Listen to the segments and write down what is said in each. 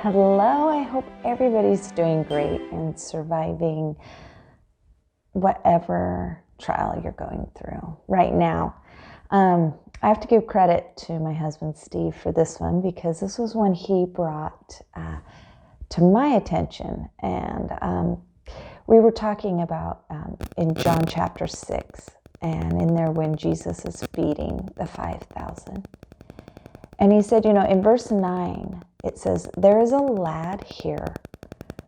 Hello, I hope everybody's doing great and surviving whatever trial you're going through right now. I have to give credit to my husband, Steve, for this one because this was one he brought to my attention. And we were talking about in John chapter 6, and in there when Jesus is feeding the 5,000. And he said, in verse 9, it says, "There is a lad here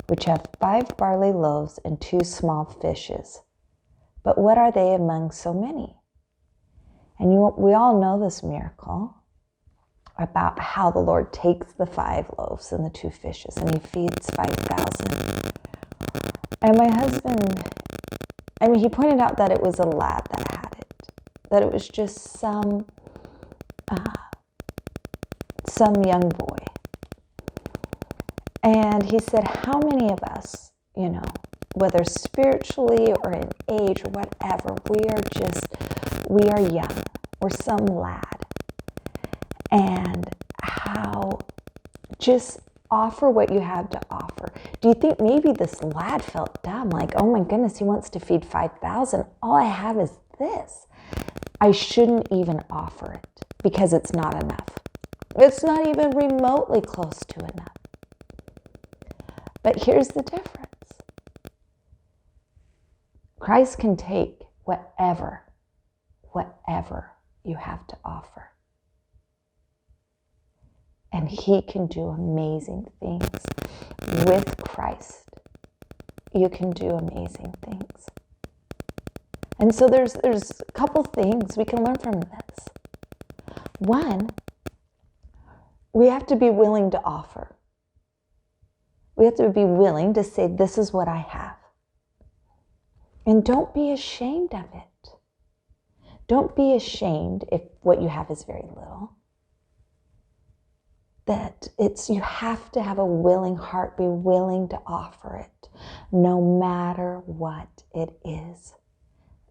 which hath 5 barley loaves and 2 small fishes. But what are they among so many?" And we all know this miracle about how the Lord takes the 5 loaves and the 2 fishes and he feeds 5,000. And my husband, he pointed out that it was a lad that had it, that it was just some young boy. And he said, how many of us, whether spiritually or in age or whatever, we are young. We're some lad. And how just offer what you have to offer. Do you think maybe this lad felt dumb? Like, oh my goodness, he wants to feed 5,000. All I have is this. I shouldn't even offer it because it's not enough. It's not even remotely close to enough. But here's the difference. Christ can take whatever you have to offer. And he can do amazing things. With Christ, you can do amazing things. And so there's a couple things we can learn from this. One, we have to be willing to offer. We have to be willing to say, this is what I have. And don't be ashamed of it. Don't be ashamed if what you have is very little. You have to have a willing heart, be willing to offer it, no matter what it is.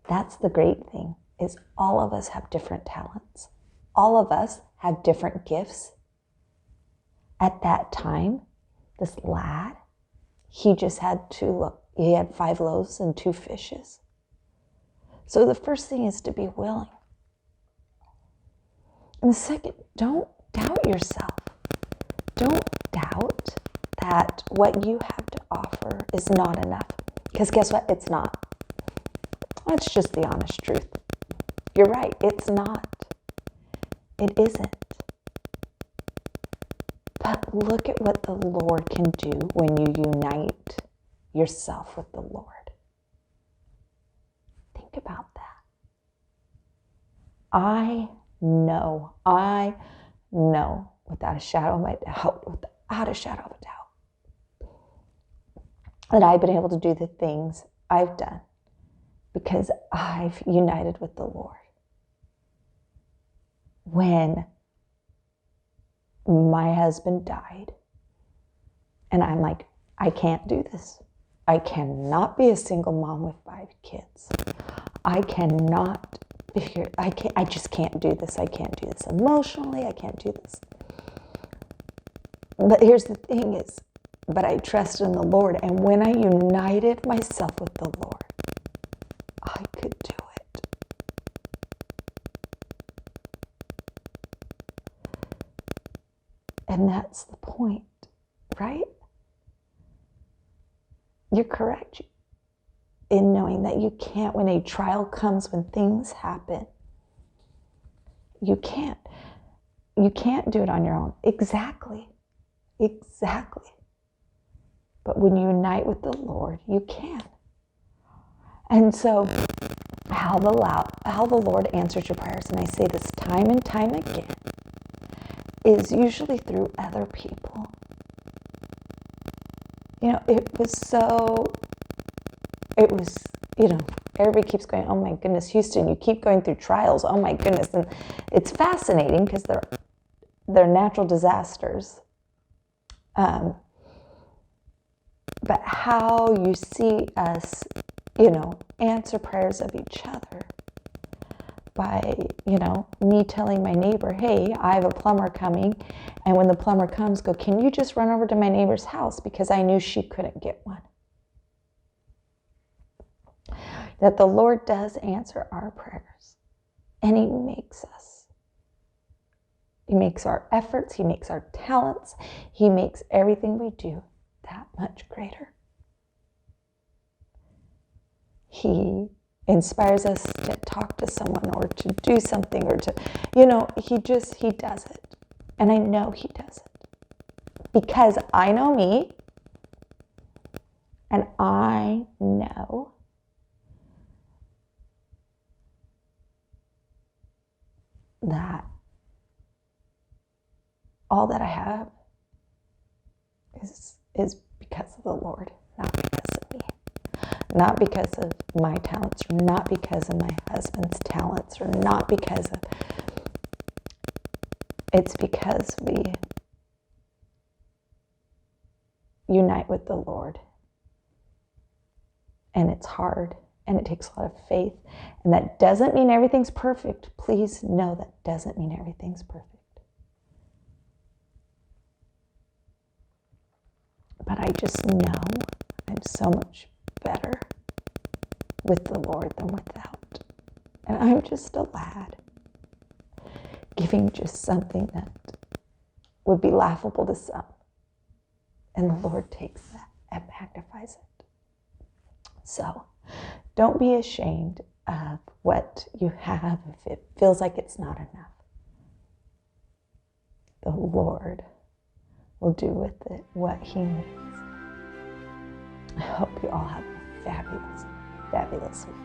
That's the great thing, is all of us have different talents. All of us have different gifts. At that time, this lad, he just had he had 5 loaves and 2 fishes. So the first thing is to be willing. And the second, don't doubt yourself. Don't doubt that what you have to offer is not enough. Because guess what? It's not. That's just the honest truth. You're right. It's not. It isn't. But look at what the Lord can do when you unite yourself with the Lord. Think about that. I know without a shadow of a doubt, that I've been able to do the things I've done because I've united with the Lord. When my husband died, and I'm like, I can't do this. I cannot be a single mom with 5 kids. I just can't do this. I can't do this emotionally. I can't do this. But here's the thing is, but I trusted in the Lord. And when I united myself with the Lord, I could do it. And that's the point, right? You're correct in knowing that you can't, when a trial comes, when things happen, you can't do it on your own. Exactly. But when you unite with the Lord, you can. And so how the Lord answers your prayers, and I say this time and time again, is usually through other people. Everybody keeps going, oh my goodness, Houston, you keep going through trials. Oh my goodness. And it's fascinating because they're natural disasters. But how you see us, answer prayers of each other. by, me telling my neighbor, hey, I have a plumber coming. And when the plumber comes, go, can you just run over to my neighbor's house? Because I knew she couldn't get one. That the Lord does answer our prayers. And He makes us. He makes our efforts. He makes our talents. He makes everything we do that much greater. He inspires us to talk to someone or to do something or to, He does it. And I know He does it. Because I know me. And I know that all that I have is because of the Lord, not because of me. Not because of my talents, or not because of my husband's talents, or not because of... It's because we unite with the Lord. And it's hard, and it takes a lot of faith. And that doesn't mean everything's perfect. Please know that doesn't mean everything's perfect. But I just know I'm so much better with the Lord than without. And I'm just a lad giving just something that would be laughable to some. And the Lord takes that and magnifies it. So don't be ashamed of what you have if it feels like it's not enough. The Lord will do with it what He needs. I hope you all have a fabulous, fabulous week.